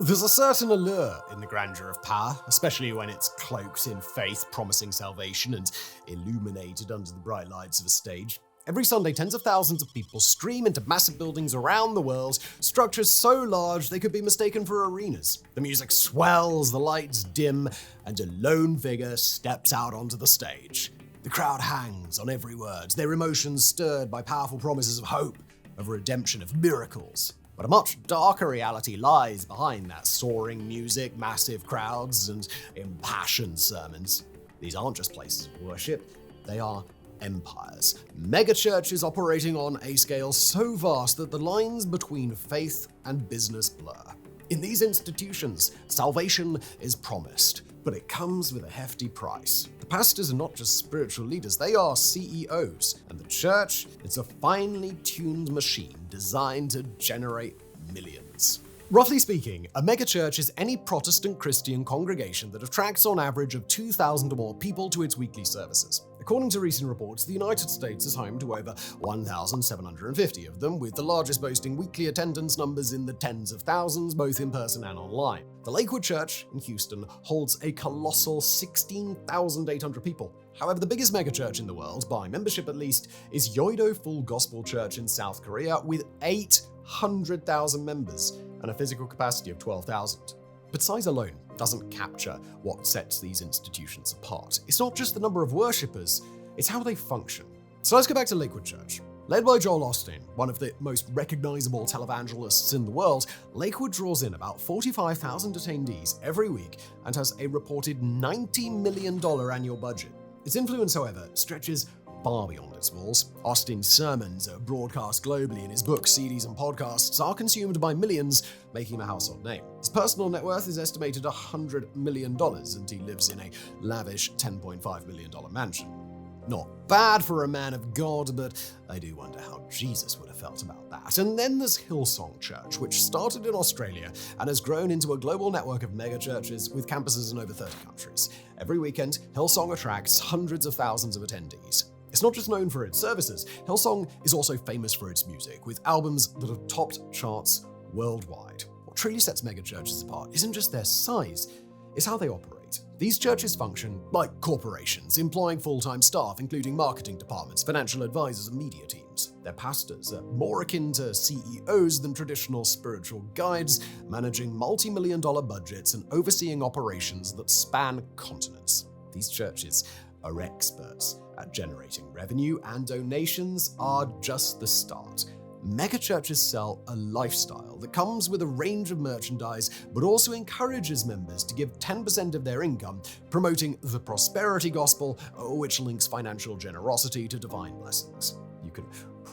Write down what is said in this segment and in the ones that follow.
There's a certain allure in the grandeur of power, especially when it's cloaked in faith, promising salvation, and illuminated under the bright lights of a stage. Every Sunday, tens of thousands of people stream into massive buildings around the world, structures so large they could be mistaken for arenas. The music swells, the lights dim, and a lone figure steps out onto the stage. The crowd hangs on every word, their emotions stirred by powerful promises of hope, of redemption, of miracles. But a much darker reality lies behind that soaring music, massive crowds, and impassioned sermons. These aren't just places of worship, they are empires. Megachurches operating on a scale so vast that the lines between faith and business blur. In these institutions, salvation is promised, but it comes with a hefty price. The pastors are not just spiritual leaders, they are CEOs. And the church, it's a finely tuned machine designed to generate millions. Roughly speaking, a megachurch is any Protestant Christian congregation that attracts on average of 2,000 or more people to its weekly services. According to recent reports, the United States is home to over 1,750 of them, with the largest boasting weekly attendance numbers in the tens of thousands, both in person and online. The Lakewood Church in Houston holds a colossal 16,800 people. However, the biggest megachurch in the world, by membership at least, is Yoido Full Gospel Church in South Korea with 800,000 members and a physical capacity of 12,000. But size alone doesn't capture what sets these institutions apart. It's not just the number of worshippers, it's how they function. So let's go back to Lakewood Church. Led by Joel Osteen, one of the most recognizable televangelists in the world, Lakewood draws in about 45,000 attendees every week and has a reported $90 million annual budget. Its influence, however, stretches far beyond its walls. Osteen's sermons are broadcast globally, and his books, CDs, and podcasts are consumed by millions, making him a household name. His personal net worth is estimated $100 million, and he lives in a lavish $10.5 million mansion. Not bad for a man of God, but I do wonder how Jesus would have felt about that. And then there's Hillsong Church, which started in Australia and has grown into a global network of megachurches with campuses in over 30 countries. Every weekend, Hillsong attracts hundreds of thousands of attendees. It's not just known for its services, Hillsong is also famous for its music, with albums that have topped charts worldwide. What truly sets megachurches apart isn't just their size, it's how they operate. These churches function like corporations, employing full-time staff, including marketing departments, financial advisors, and media teams. Their pastors are more akin to CEOs than traditional spiritual guides, managing multi-million-dollar budgets and overseeing operations that span continents. These churches are experts at generating revenue, and donations are just the start. Megachurches sell a lifestyle that comes with a range of merchandise, but also encourages members to give 10% of their income, promoting the prosperity gospel, which links financial generosity to divine blessings. You can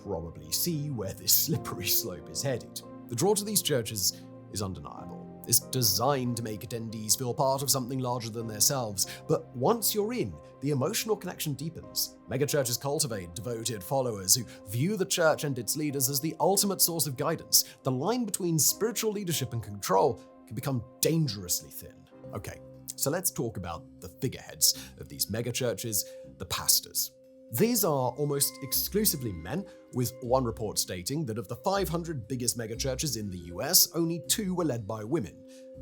probably see where this slippery slope is headed. The draw to these churches is undeniable. It's designed to make attendees feel part of something larger than themselves, but once you're in, the emotional connection deepens. Megachurches cultivate devoted followers who view the church and its leaders as the ultimate source of guidance. The line between spiritual leadership and control can become dangerously thin. Okay, so let's talk about the figureheads of these megachurches, the pastors. These are almost exclusively men, with one report stating that of the 500 biggest megachurches in the US, only 2 were led by women.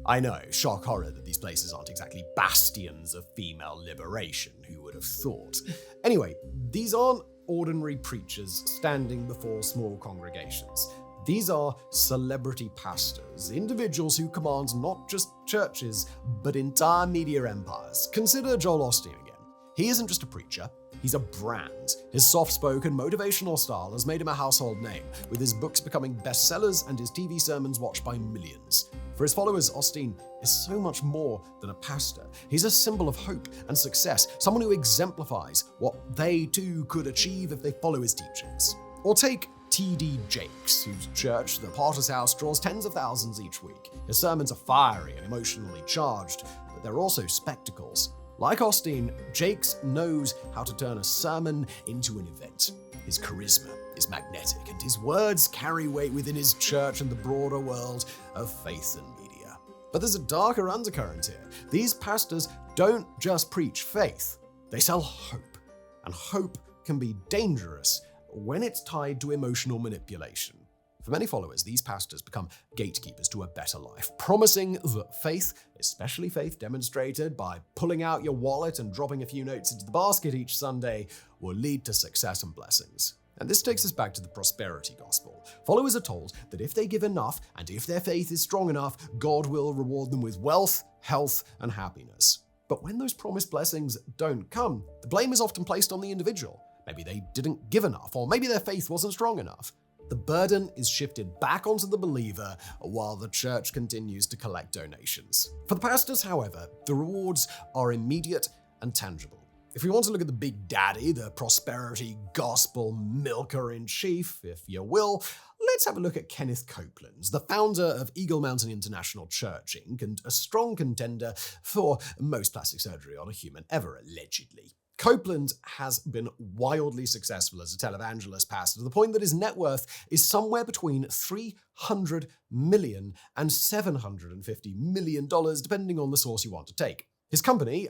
I know, shock horror that these places aren't exactly bastions of female liberation, who would have thought? Anyway, these aren't ordinary preachers standing before small congregations. These are celebrity pastors, individuals who command not just churches, but entire media empires. Consider Joel Osteen again. He isn't just a preacher, he's a brand. His soft-spoken, motivational style has made him a household name, with his books becoming bestsellers and his TV sermons watched by millions. For his followers, Osteen is so much more than a pastor. He's a symbol of hope and success, someone who exemplifies what they too could achieve if they follow his teachings. Or take T.D. Jakes, whose church, the Potter's House, draws tens of thousands each week. His sermons are fiery and emotionally charged, but they're also spectacles. Like Osteen, Jakes knows how to turn a sermon into an event. His charisma is magnetic, and his words carry weight within his church and the broader world of faith and media. But there's a darker undercurrent here. These pastors don't just preach faith, they sell hope. And hope can be dangerous when it's tied to emotional manipulation. For many followers, these pastors become gatekeepers to a better life, promising that faith, especially faith demonstrated by pulling out your wallet and dropping a few notes into the basket each Sunday, will lead to success and blessings. And this takes us back to the prosperity gospel. Followers are told that if they give enough and if their faith is strong enough, God will reward them with wealth, health, and happiness. But when those promised blessings don't come, the blame is often placed on the individual. Maybe they didn't give enough, or maybe their faith wasn't strong enough. The burden is shifted back onto the believer while the church continues to collect donations. For the pastors, however, the rewards are immediate and tangible. If we want to look at the big daddy, the prosperity gospel milker-in-chief, if you will, let's have a look at Kenneth Copeland, the founder of Eagle Mountain International Church, Inc., and a strong contender for most plastic surgery on a human ever, allegedly. Copeland has been wildly successful as a televangelist pastor to the point that his net worth is somewhere between $300 million and $750 million, depending on the source you want to take. His company,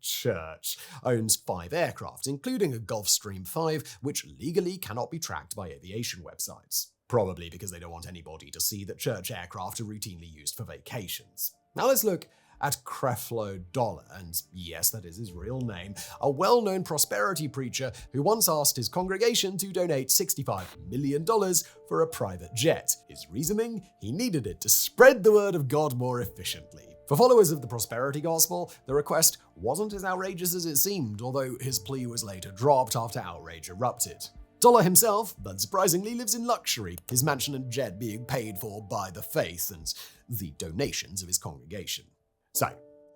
church, owns 5 aircraft, including a Gulfstream 5, which legally cannot be tracked by aviation websites. Probably because they don't want anybody to see that church aircraft are routinely used for vacations. Now let's look at Creflo Dollar, and yes, that is his real name, a well-known prosperity preacher who once asked his congregation to donate $65 million for a private jet. His reasoning? He needed it to spread the word of God more efficiently. For followers of the prosperity gospel, the request wasn't as outrageous as it seemed, although his plea was later dropped after outrage erupted. Dollar himself, unsurprisingly, lives in luxury, his mansion and jet being paid for by the faith and the donations of his congregation. So,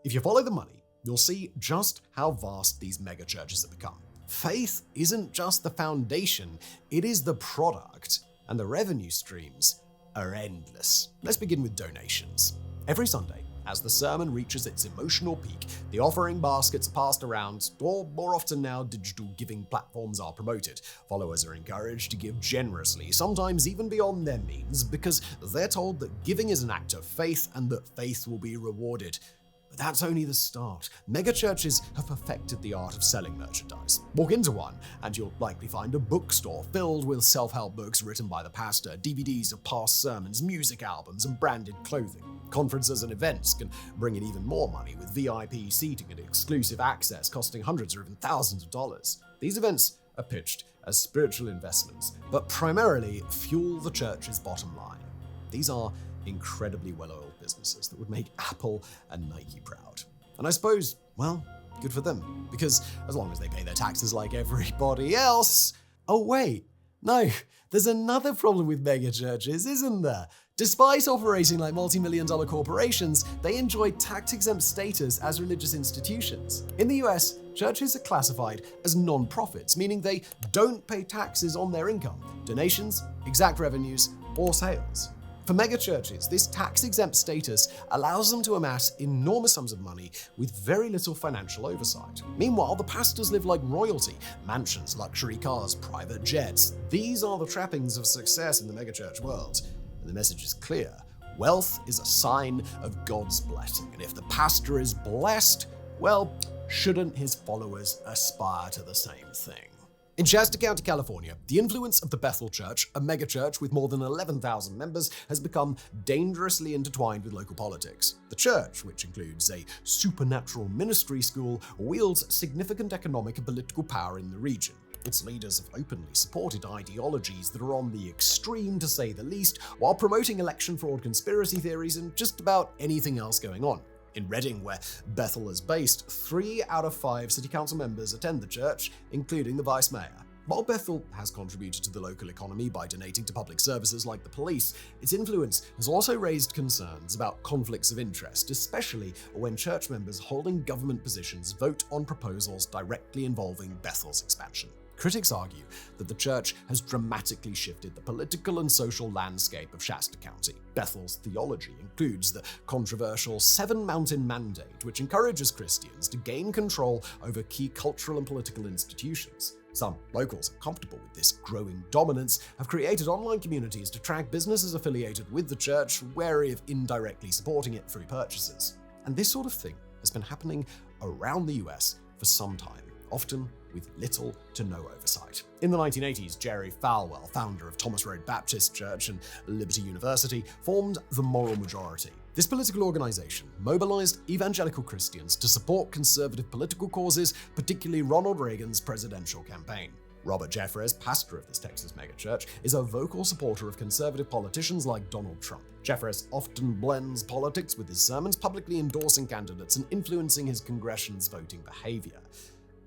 if you follow the money, you'll see just how vast these megachurches have become. Faith isn't just the foundation, it is the product, and the revenue streams are endless. Let's begin with donations. Every Sunday, as the sermon reaches its emotional peak, the offering baskets are passed around, or more often now, digital giving platforms are promoted. Followers are encouraged to give generously, sometimes even beyond their means, because they're told that giving is an act of faith and that faith will be rewarded. But that's only the start. Megachurches have perfected the art of selling merchandise. Walk into one, and you'll likely find a bookstore filled with self-help books written by the pastor, DVDs of past sermons, music albums, and branded clothing. Conferences and events can bring in even more money, with VIP seating and exclusive access costing hundreds or even thousands of dollars. These events are pitched as spiritual investments, but primarily fuel the church's bottom line. These are incredibly well-oiled businesses that would make Apple and Nike proud. And I suppose, well, good for them, because as long as they pay their taxes like everybody else... Oh wait, no, there's another problem with megachurches, isn't there? Despite operating like multi-million-dollar corporations, they enjoy tax-exempt status as religious institutions. In the US, churches are classified as non-profits, meaning they don't pay taxes on their income, donations, exact revenues, or sales. For megachurches, this tax-exempt status allows them to amass enormous sums of money with very little financial oversight. Meanwhile, the pastors live like royalty: mansions, luxury cars, private jets. These are the trappings of success in the megachurch world. And the message is clear: wealth is a sign of God's blessing, and if the pastor is blessed, well, shouldn't his followers aspire to the same thing? In Shasta County, California, the influence of the Bethel Church, a megachurch with more than 11,000 members, has become dangerously intertwined with local politics. The church, which includes a supernatural ministry school, wields significant economic and political power in the region. Its leaders have openly supported ideologies that are on the extreme, to say the least, while promoting election fraud conspiracy theories and just about anything else going on. In Reading, where Bethel is based, 3 out of 5 city council members attend the church, including the vice mayor. While Bethel has contributed to the local economy by donating to public services like the police, its influence has also raised concerns about conflicts of interest, especially when church members holding government positions vote on proposals directly involving Bethel's expansion. Critics argue that the church has dramatically shifted the political and social landscape of Shasta County. Bethel's theology includes the controversial 7-Mountain Mandate, which encourages Christians to gain control over key cultural and political institutions. Some locals, comfortable with this growing dominance, have created online communities to track businesses affiliated with the church, wary of indirectly supporting it through purchases. And this sort of thing has been happening around the US for some time, often with little to no oversight. In the 1980s, Jerry Falwell, founder of Thomas Road Baptist Church and Liberty University, formed the Moral Majority. This political organization mobilized evangelical Christians to support conservative political causes, particularly Ronald Reagan's presidential campaign. Robert Jeffress, pastor of this Texas megachurch, is a vocal supporter of conservative politicians like Donald Trump. Jeffress often blends politics with his sermons, publicly endorsing candidates and influencing his congregation's voting behavior.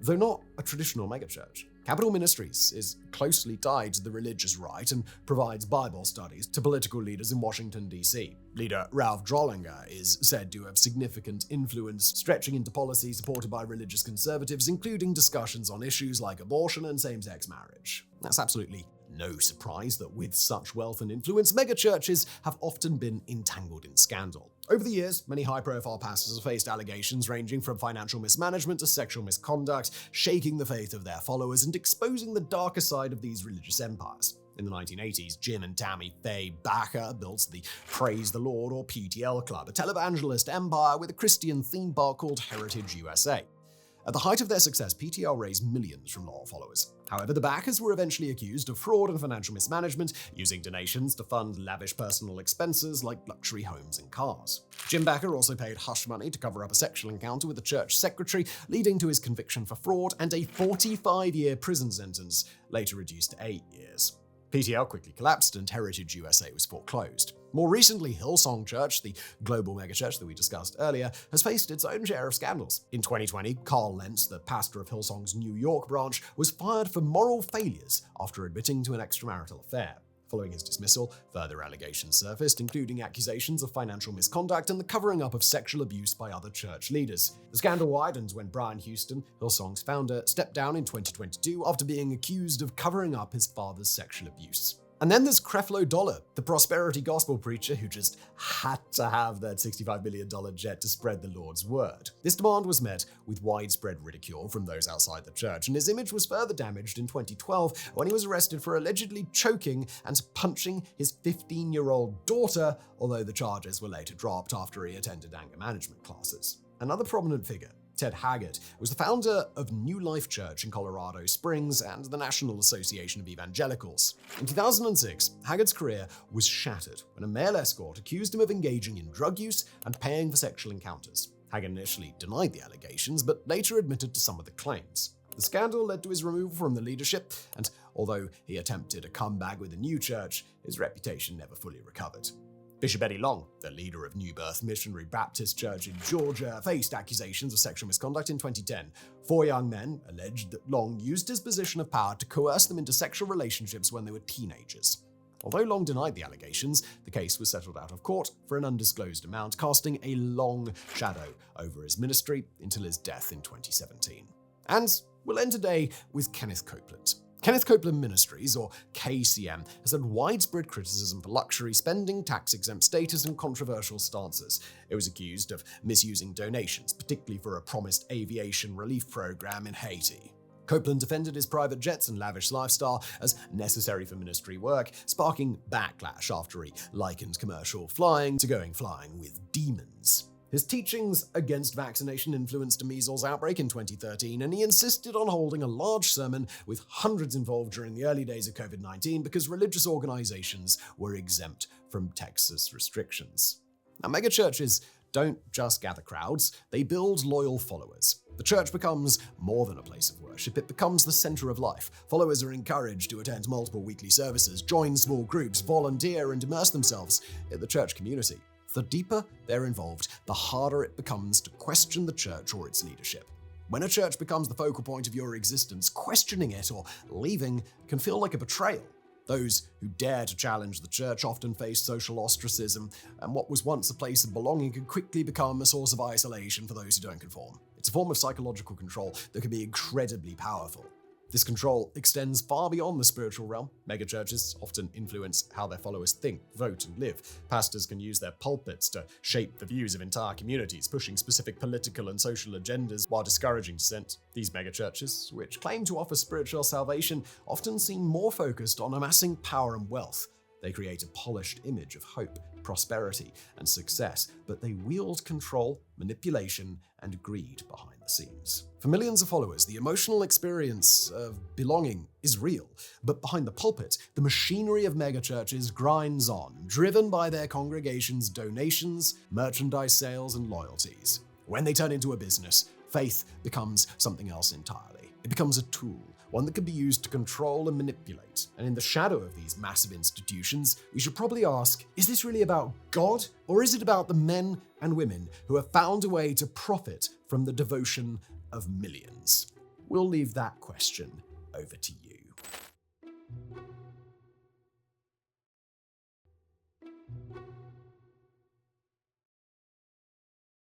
Though not a traditional megachurch, Capital Ministries is closely tied to the religious right and provides Bible studies to political leaders in Washington, D.C. Leader Ralph Drollinger is said to have significant influence stretching into policy supported by religious conservatives, including discussions on issues like abortion and same-sex marriage. That's absolutely no surprise that with such wealth and influence, megachurches have often been entangled in scandal. Over the years, many high-profile pastors have faced allegations ranging from financial mismanagement to sexual misconduct, shaking the faith of their followers and exposing the darker side of these religious empires. In the 1980s, Jim and Tammy Faye Backer built the Praise the Lord or PTL Club, a televangelist empire with a Christian theme park called Heritage USA. At the height of their success, PTL raised millions from loyal followers. However, the backers were eventually accused of fraud and financial mismanagement, using donations to fund lavish personal expenses like luxury homes and cars. Jim Backer also paid hush money to cover up a sexual encounter with the church secretary, leading to his conviction for fraud and a 45-year prison sentence, later reduced to 8 years. PTL quickly collapsed and Heritage USA was foreclosed. More recently, Hillsong Church, the global megachurch that we discussed earlier, has faced its own share of scandals. In 2020, Carl Lentz, the pastor of Hillsong's New York branch, was fired for moral failures after admitting to an extramarital affair. Following his dismissal, further allegations surfaced, including accusations of financial misconduct and the covering up of sexual abuse by other church leaders. The scandal widened when Brian Houston, Hillsong's founder, stepped down in 2022 after being accused of covering up his father's sexual abuse. And then there's Creflo Dollar, the prosperity gospel preacher who just had to have that $65 million jet to spread the Lord's word. This demand was met with widespread ridicule from those outside the church, and his image was further damaged in 2012 when he was arrested for allegedly choking and punching his 15-year-old daughter, although the charges were later dropped after he attended anger management classes. Another prominent figure, Ted Haggard, was the founder of New Life Church in Colorado Springs and the National Association of Evangelicals. In 2006, Haggard's career was shattered when a male escort accused him of engaging in drug use and paying for sexual encounters. Haggard initially denied the allegations, but later admitted to some of the claims. The scandal led to his removal from the leadership, and although he attempted a comeback with a new church, his reputation never fully recovered. Bishop Eddie Long, the leader of New Birth Missionary Baptist Church in Georgia, faced accusations of sexual misconduct in 2010. 4 young men alleged that Long used his position of power to coerce them into sexual relationships when they were teenagers. Although Long denied the allegations, the case was settled out of court for an undisclosed amount, casting a long shadow over his ministry until his death in 2017. And we'll end today with Kenneth Copeland. Kenneth Copeland Ministries, or KCM, has had widespread criticism for luxury spending, tax-exempt status, and controversial stances. It was accused of misusing donations, particularly for a promised aviation relief program in Haiti. Copeland defended his private jets and lavish lifestyle as necessary for ministry work, sparking backlash after he likened commercial flying to going flying with demons. His teachings against vaccination influenced a measles outbreak in 2013, and he insisted on holding a large sermon with hundreds involved during the early days of COVID-19 because religious organizations were exempt from Texas restrictions. Now, megachurches don't just gather crowds, they build loyal followers. The church becomes more than a place of worship, it becomes the center of life. Followers are encouraged to attend multiple weekly services, join small groups, volunteer, and immerse themselves in the church community. The deeper they're involved, the harder it becomes to question the church or its leadership. When a church becomes the focal point of your existence, questioning it or leaving can feel like a betrayal. Those who dare to challenge the church often face social ostracism, and what was once a place of belonging can quickly become a source of isolation for those who don't conform. It's a form of psychological control that can be incredibly powerful. This control extends far beyond the spiritual realm. Megachurches often influence how their followers think, vote, and live. Pastors can use their pulpits to shape the views of entire communities, pushing specific political and social agendas while discouraging dissent. These megachurches, which claim to offer spiritual salvation, often seem more focused on amassing power and wealth. They create a polished image of hope, prosperity and success, but they wield control, manipulation, and greed behind the scenes. For millions of followers, the emotional experience of belonging is real, but behind the pulpit, the machinery of megachurches grinds on, driven by their congregations' donations, merchandise sales, and loyalties. When they turn into a business, faith becomes something else entirely. It becomes a tool, one that can be used to control and manipulate. And in the shadow of these massive institutions, we should probably ask, is this really about God, or is it about the men and women who have found a way to profit from the devotion of millions? We'll leave that question over to you.